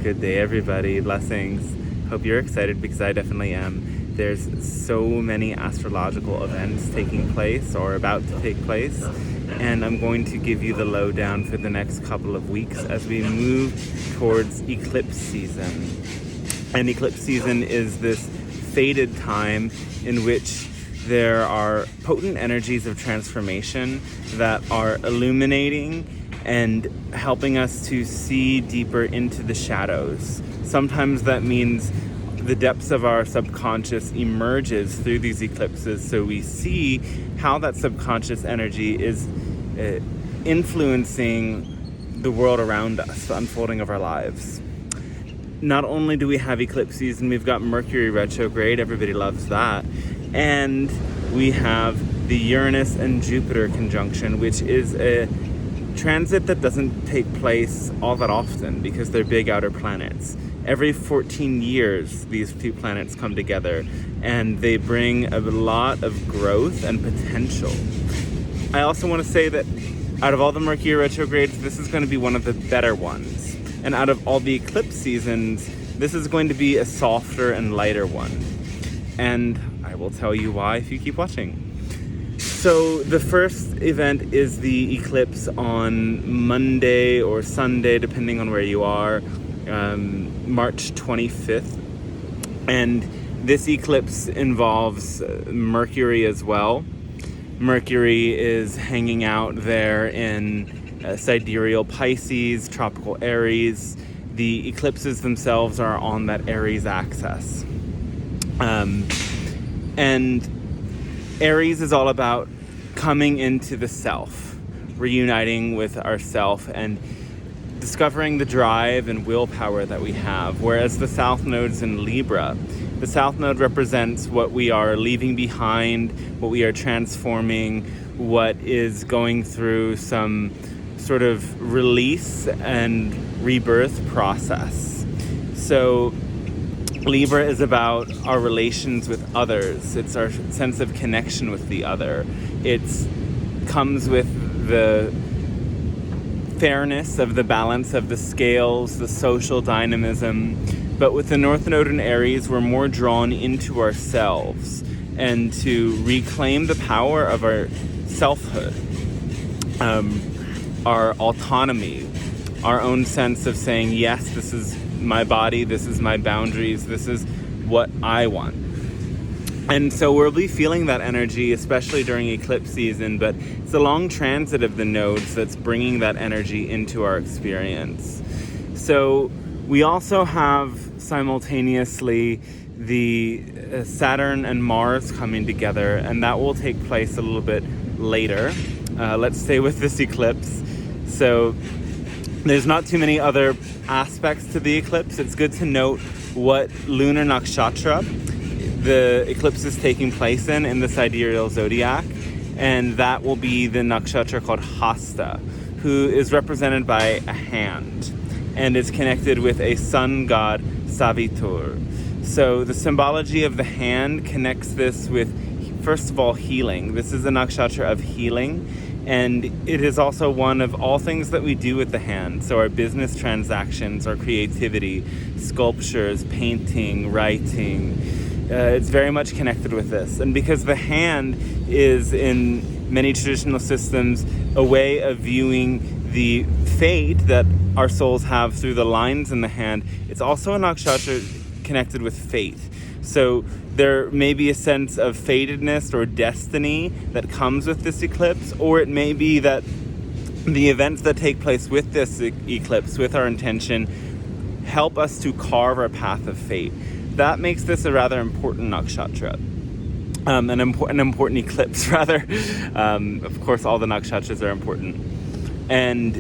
Good day, everybody. Blessings. Hope you're excited because I definitely am. There's so many astrological events taking place or about to take place, and I'm going to give you the lowdown for the next couple of weeks as we move towards eclipse season. And eclipse season is this fated time in which there are potent energies of transformation that are illuminating and helping us to see deeper into the shadows. Sometimes that means the depths of our subconscious emerges through these eclipses, so we see how that subconscious energy is influencing the world around us, the unfolding of our lives. Not only do we have eclipse season, we've got Mercury retrograde, everybody loves that, and we have the Uranus and Jupiter conjunction, which is a transit that doesn't take place all that often because they're big outer planets. Every 14 years, these two planets come together and they bring a lot of growth and potential. I also want to say that out of all the Mercury retrogrades, this is going to be one of the better ones. And out of all the eclipse seasons, this is going to be a softer and lighter one. And I will tell you why if you keep watching. So the first event is the eclipse on Monday or Sunday, depending on where you are, March 25th. And this eclipse involves Mercury as well. Mercury is hanging out there in sidereal Pisces, tropical Aries. The eclipses themselves are on that Aries axis. And Aries is all about coming into the self, reuniting with ourself and discovering the drive and willpower that we have. Whereas the South Node's in Libra. The South Node represents what we are leaving behind, what we are transforming, what is going through some sort of release and rebirth process. So Libra is about our relations with others. It's our sense of connection with the other. It comes with the fairness of the balance of the scales, the social dynamism. But with the North Node in Aries, we're more drawn into ourselves and to reclaim the power of our selfhood, our autonomy, our own sense of saying, yes, this is my body, this is my boundaries, this is what I want. And so we'll be feeling that energy, especially during eclipse season, but it's a long transit of the nodes that's bringing that energy into our experience. So we also have simultaneously the Saturn and Mars coming together, and that will take place a little bit later. Let's stay with this eclipse. So there's not too many other aspects to the eclipse. It's good to note what lunar nakshatra the eclipse is taking place in the sidereal zodiac, and that will be the nakshatra called Hasta, who is represented by a hand and is connected with a sun god, Savitur. So the symbology of the hand connects this with, first of all, healing. This is a nakshatra of healing, and it is also one of all things that we do with the hand. So our business transactions, our creativity, sculptures, painting, writing, it's very much connected with this. And because the hand is, in many traditional systems, a way of viewing the fate that our souls have through the lines in the hand, it's also a nakshatra connected with fate. So there may be a sense of fatedness or destiny that comes with this eclipse, or it may be that the events that take place with this eclipse, with our intention, help us to carve our path of fate. That makes this a rather important nakshatra, an important eclipse, rather. Of course, all the nakshatras are important. And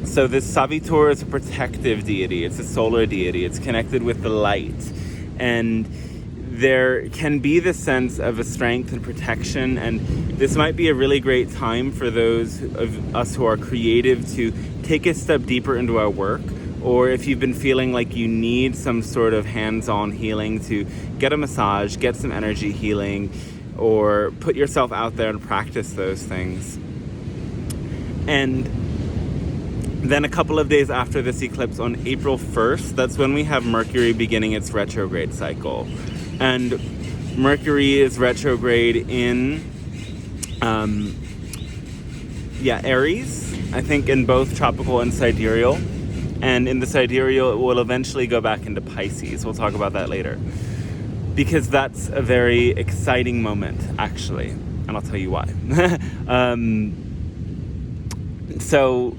so this Savitur is a protective deity. It's a solar deity. It's connected with the light. And there can be this sense of a strength and protection, and this might be a really great time for those of us who are creative to take a step deeper into our work, or if you've been feeling like you need some sort of hands-on healing, to get a massage, get some energy healing, or put yourself out there and practice those things. And Then a couple of days after this eclipse, on April 1st, that's when we have Mercury beginning its retrograde cycle. And Mercury is retrograde in Aries, I think, in both tropical and sidereal. And in the sidereal, it will eventually go back into Pisces. We'll talk about that later. Because that's a very exciting moment, actually. And I'll tell you why. So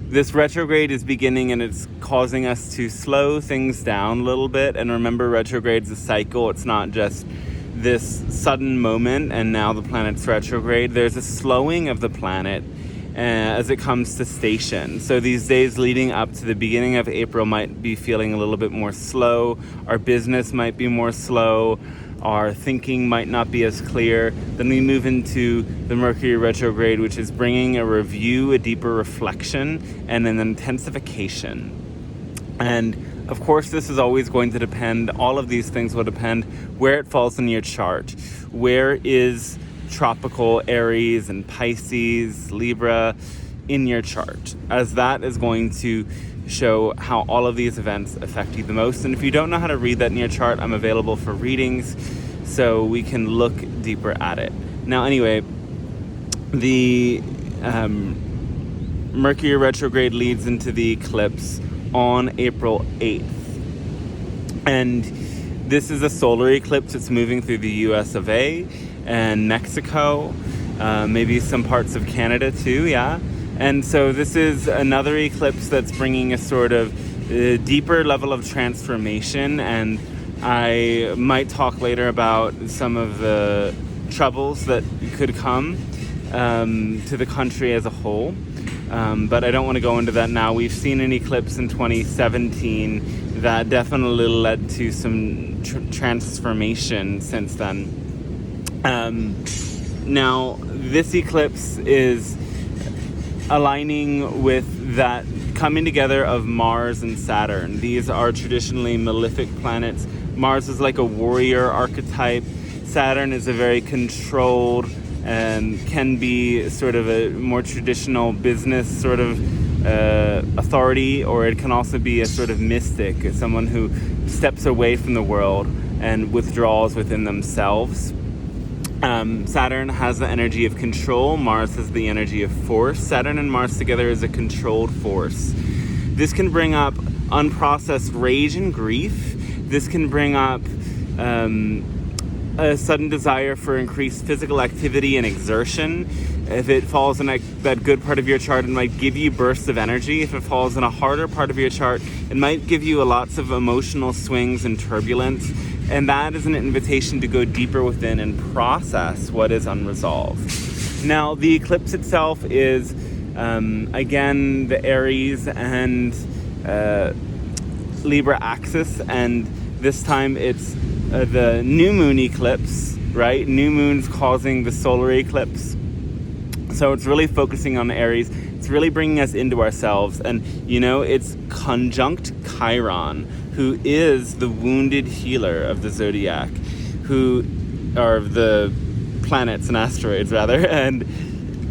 this retrograde is beginning, and it's causing us to slow things down a little bit. And remember, retrograde's a cycle. It's not just this sudden moment and now the planet's retrograde. There's a slowing of the planet as it comes to station. So these days leading up to the beginning of April might be feeling a little bit more slow. Our business might be more slow. Our thinking might not be as clear. Then we move into the Mercury retrograde, which is bringing a review, a deeper reflection, and an intensification. And of course, this is always going to depend, all of these things will depend where it falls in your chart. Where is tropical Aries and Pisces, Libra in your chart? As that is going to show how all of these events affect you the most. And if you don't know how to read that in your chart, I'm available for readings so we can look deeper at it. Now, anyway, the Mercury retrograde leads into the eclipse on April 8th. And this is a solar eclipse. It's moving through the US of A and Mexico, maybe some parts of Canada too, yeah. And so this is another eclipse that's bringing a sort of deeper level of transformation. And I might talk later about some of the troubles that could come to the country as a whole. But I don't want to go into that now. We've seen an eclipse in 2017 that definitely led to some transformation since then. Now, this eclipse is aligning with that coming together of Mars and Saturn. These are traditionally malefic planets. Mars is like a warrior archetype. Saturn is a very controlled and can be sort of a more traditional business sort of authority, or it can also be a sort of mystic, someone who steps away from the world and withdraws within themselves. Saturn has the energy of control. Mars has the energy of force. Saturn and Mars together is a controlled force. This can bring up unprocessed rage and grief. This can bring up a sudden desire for increased physical activity and exertion. If it falls in that good part of your chart, it might give you bursts of energy. If it falls in a harder part of your chart, it might give you lots of emotional swings and turbulence. And that is an invitation to go deeper within and process what is unresolved. Now, the eclipse itself is, again, the Aries and Libra axis. And this time it's the new moon eclipse, right? New moon's causing the solar eclipse. So it's really focusing on Aries. It's really bringing us into ourselves. And, it's conjunct Chiron, who is the wounded healer of the zodiac, who are the planets and asteroids, rather. And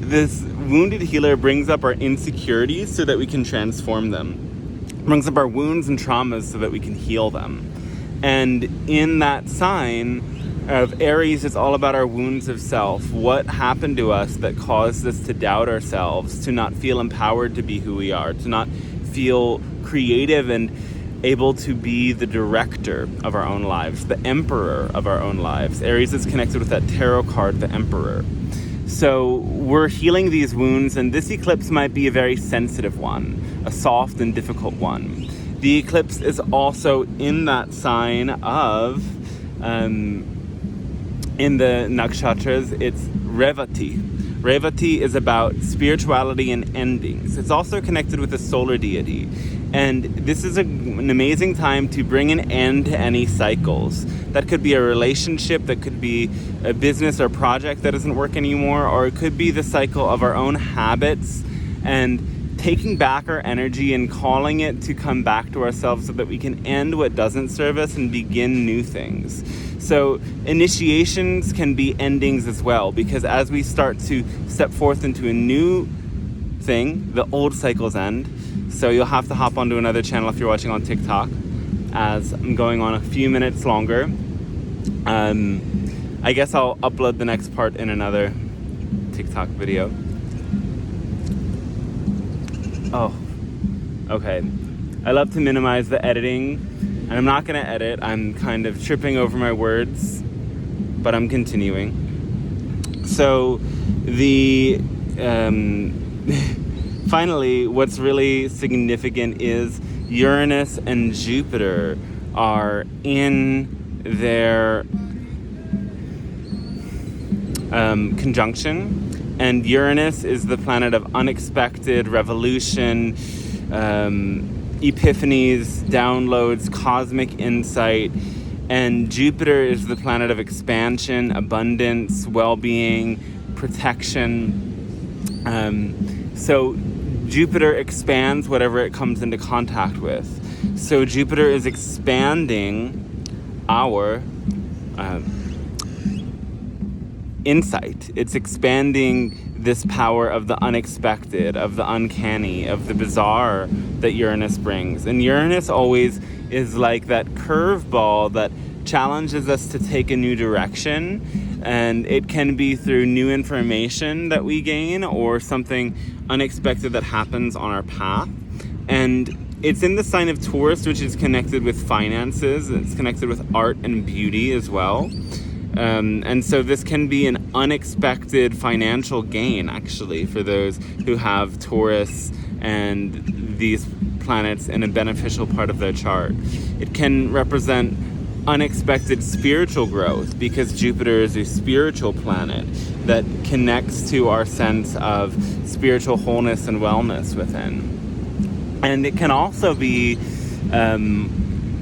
this wounded healer brings up our insecurities so that we can transform them. Brings up our wounds and traumas so that we can heal them. And in that sign of Aries, it's all about our wounds of self. What happened to us that caused us to doubt ourselves, to not feel empowered to be who we are, to not feel creative and able to be the director of our own lives, the emperor of our own lives. Aries is connected with that tarot card, the Emperor. So we're healing these wounds, and this eclipse might be a very sensitive one, a soft and difficult one. The eclipse is also in that sign of, in the nakshatras, it's Revati. Revati is about spirituality and endings. It's also connected with the solar deity. And this is an amazing time to bring an end to any cycles. That could be a relationship, that could be a business or project that doesn't work anymore, or it could be the cycle of our own habits and taking back our energy and calling it to come back to ourselves so that we can end what doesn't serve us and begin new things. So initiations can be endings as well, because as we start to step forth into a new thing, the old cycles end. So you'll have to hop onto another channel if you're watching on TikTok, as I'm going on a few minutes longer. I guess I'll upload the next part in another TikTok video. Oh, okay. I love to minimize the editing, and I'm not going to edit. I'm kind of tripping over my words, but I'm continuing. So finally, what's really significant is Uranus and Jupiter are in their conjunction, and Uranus is the planet of unexpected revolution, epiphanies, downloads, cosmic insight, and Jupiter is the planet of expansion, abundance, well-being, protection. So Jupiter expands whatever it comes into contact with. So Jupiter is expanding our insight. It's expanding this power of the unexpected, of the uncanny, of the bizarre that Uranus brings. And Uranus always is like that curveball that challenges us to take a new direction. And it can be through new information that we gain or something unexpected that happens on our path. And it's in the sign of Taurus, which is connected with finances. It's connected with art and beauty as well. And so this can be an unexpected financial gain, actually, for those who have Taurus and these planets in a beneficial part of their chart. It can represent unexpected spiritual growth, because Jupiter is a spiritual planet that connects to our sense of spiritual wholeness and wellness within. And it can also be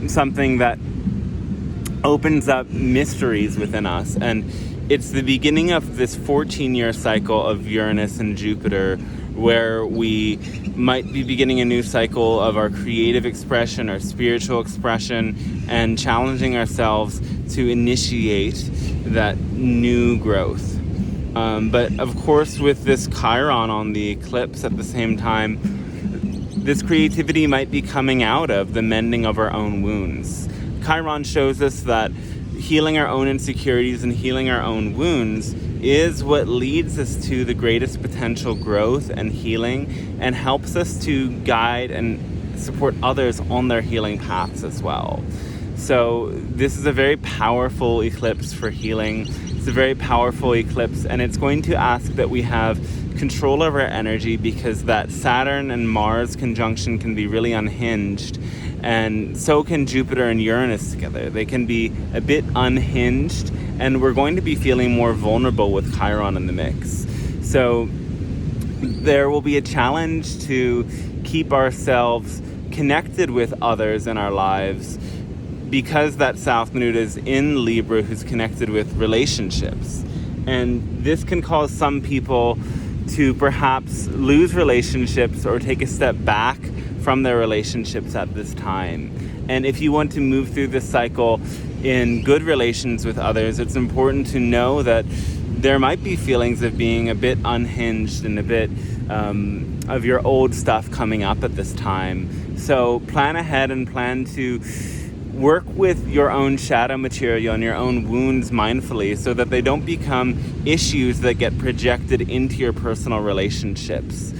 something that opens up mysteries within us. And it's the beginning of this 14-year cycle of Uranus and Jupiter, where we might be beginning a new cycle of our creative expression, our spiritual expression, and challenging ourselves to initiate that new growth. But of course, with this chiron on the eclipse at the same time, this creativity might be coming out of the mending of our own wounds. Chiron shows us that healing our own insecurities and healing our own wounds is what leads us to the greatest potential growth and healing, and helps us to guide and support others on their healing paths as well. So this is a very powerful eclipse for healing. It's a very powerful eclipse, and it's going to ask that we have control over our energy, because that Saturn and Mars conjunction can be really unhinged. And so can Jupiter and Uranus together. They can be a bit unhinged, and we're going to be feeling more vulnerable with Chiron in the mix. So there will be a challenge to keep ourselves connected with others in our lives, because that South Node is in Libra, who's connected with relationships. And this can cause some people to perhaps lose relationships or take a step back from their relationships at this time. And if you want to move through this cycle in good relations with others, it's important to know that there might be feelings of being a bit unhinged and a bit of your old stuff coming up at this time. So plan ahead and plan to work with your own shadow material and your own wounds mindfully, so that they don't become issues that get projected into your personal relationships.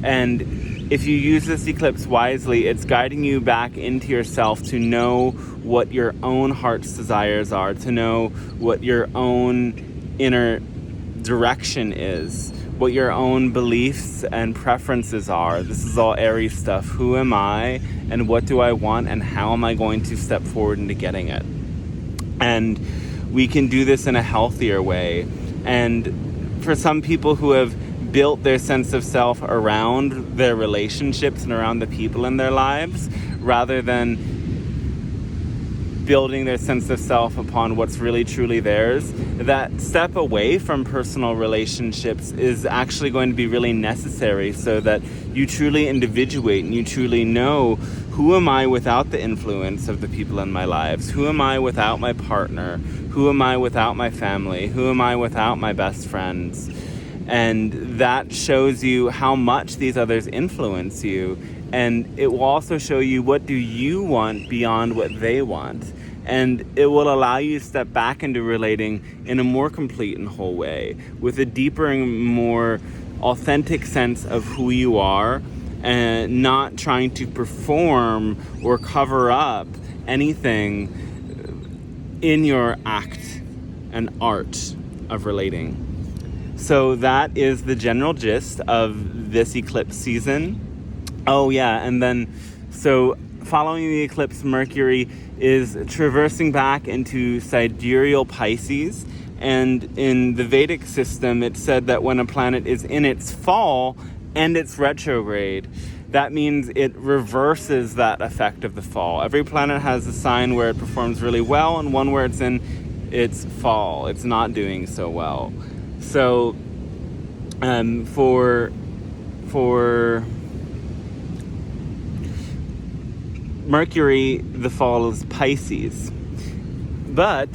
And if you use this eclipse wisely, it's guiding you back into yourself to know what your own heart's desires are, to know what your own inner direction is, what your own beliefs and preferences are. This is all Aries stuff. Who am I, and what do I want, and how am I going to step forward into getting it? And we can do this in a healthier way. And for some people who have built their sense of self around their relationships and around the people in their lives, rather than building their sense of self upon what's really truly theirs, that step away from personal relationships is actually going to be really necessary, so that you truly individuate and you truly know, who am I without the influence of the people in my lives? Who am I without my partner? Who am I without my family? Who am I without my best friends? And that shows you how much these others influence you, And it will also show you what do you want beyond what they want. And it will allow you to step back into relating in a more complete and whole way, with a deeper and more authentic sense of who you are, and not trying to perform or cover up anything in your act and art of relating. So that is the general gist of this eclipse season. Oh yeah, and then so following the eclipse, Mercury is traversing back into sidereal Pisces, and in the Vedic system it said that when a planet is in its fall and it's retrograde, that means it reverses that effect of the fall. Every planet has a sign where it performs really well and one where it's in its fall. It's not doing so well. So for Mercury, the fall is Pisces. But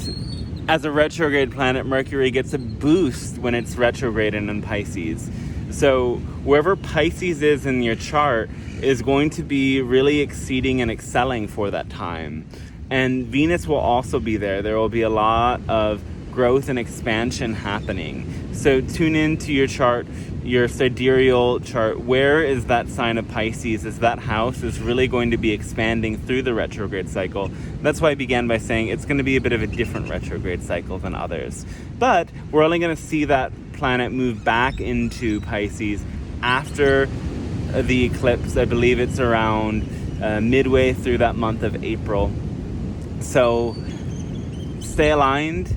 as a retrograde planet, Mercury gets a boost when it's retrograde and in Pisces. So wherever Pisces is in your chart is going to be really exceeding and excelling for that time. And Venus will also be there. There will be a lot of growth and expansion happening. So tune into your chart, your sidereal chart. Where is that sign of Pisces? Is that house is really going to be expanding through the retrograde cycle. That's why I began by saying it's going to be a bit of a different retrograde cycle than others. But we're only going to see that planet move back into Pisces after the eclipse. I believe it's around midway through that month of April. So stay aligned.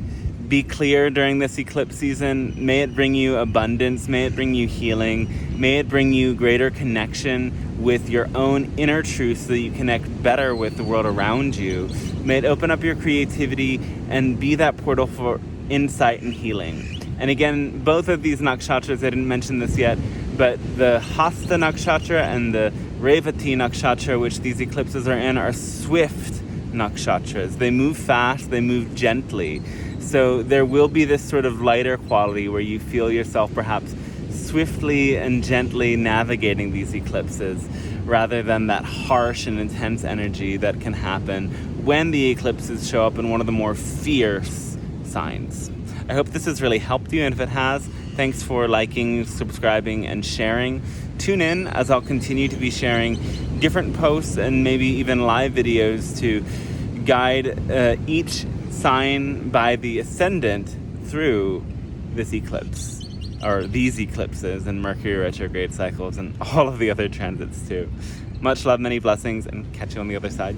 Be clear during this eclipse season. May it bring you abundance. May it bring you healing. May it bring you greater connection with your own inner truth so that you connect better with the world around you. May it open up your creativity and be that portal for insight and healing. And again, both of these nakshatras, I didn't mention this yet, but the Hasta nakshatra and the Revati nakshatra, which these eclipses are in, are swift nakshatras. They move fast, they move gently. So there will be this sort of lighter quality where you feel yourself perhaps swiftly and gently navigating these eclipses, rather than that harsh and intense energy that can happen when the eclipses show up in one of the more fierce signs. I hope this has really helped you, and if it has, thanks for liking, subscribing, and sharing. Tune in as I'll continue to be sharing different posts and maybe even live videos to guide each sign by the ascendant through this eclipse, or these eclipses and Mercury retrograde cycles and all of the other transits too. Much love, many blessings, and catch you on the other side.